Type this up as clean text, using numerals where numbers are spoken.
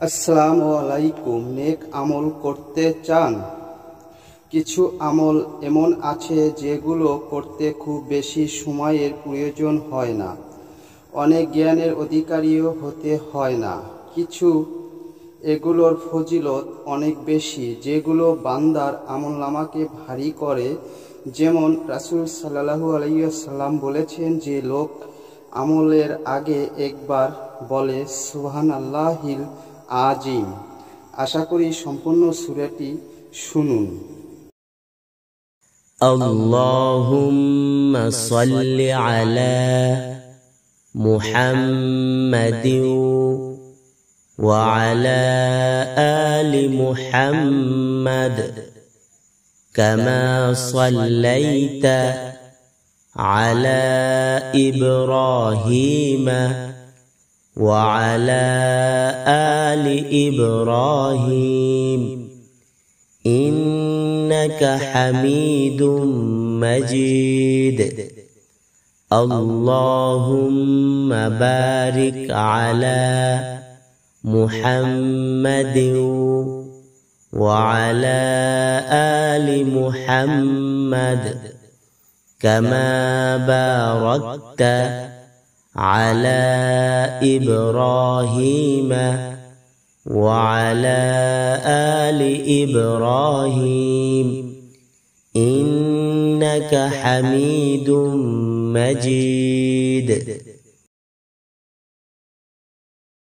আসসালামু আলাইকুম। নেক আমল করতে চান? কিছু আমল এমন আছে যেগুলো করতে খুব বেশি সময়ের প্রয়োজন হয় না, অনেক জ্ঞানের অধিকারীও হতে হয় না। কিছু এগুলোর ফজিলত অনেক বেশি, যেগুলো বান্দার আমলনামাকে ভারী করে। যেমন রাসূল সাল্লাল্লাহু আলাইহি ওয়াসাল্লাম বলেছেন যে লোক আমলের আগে একবার বলে সুবহানাল্লাহিল আজিম। আশা করি সম্পূর্ণ সূরাটি শুনুন। আল্লাহুম্মা সাল্লি আলা মুহাম্মাদিন ওয়া আলা আলি মুহাম্মাদ কামা সাল্লাইতা আলা ইব্রাহিমা وعلى آل إبراهيم إنك حميد مجيد اللهم بارك على محمد وعلى آل محمد كما باركت على إبراهيم وعلى آل إبراهيم إنك حميد مجيد।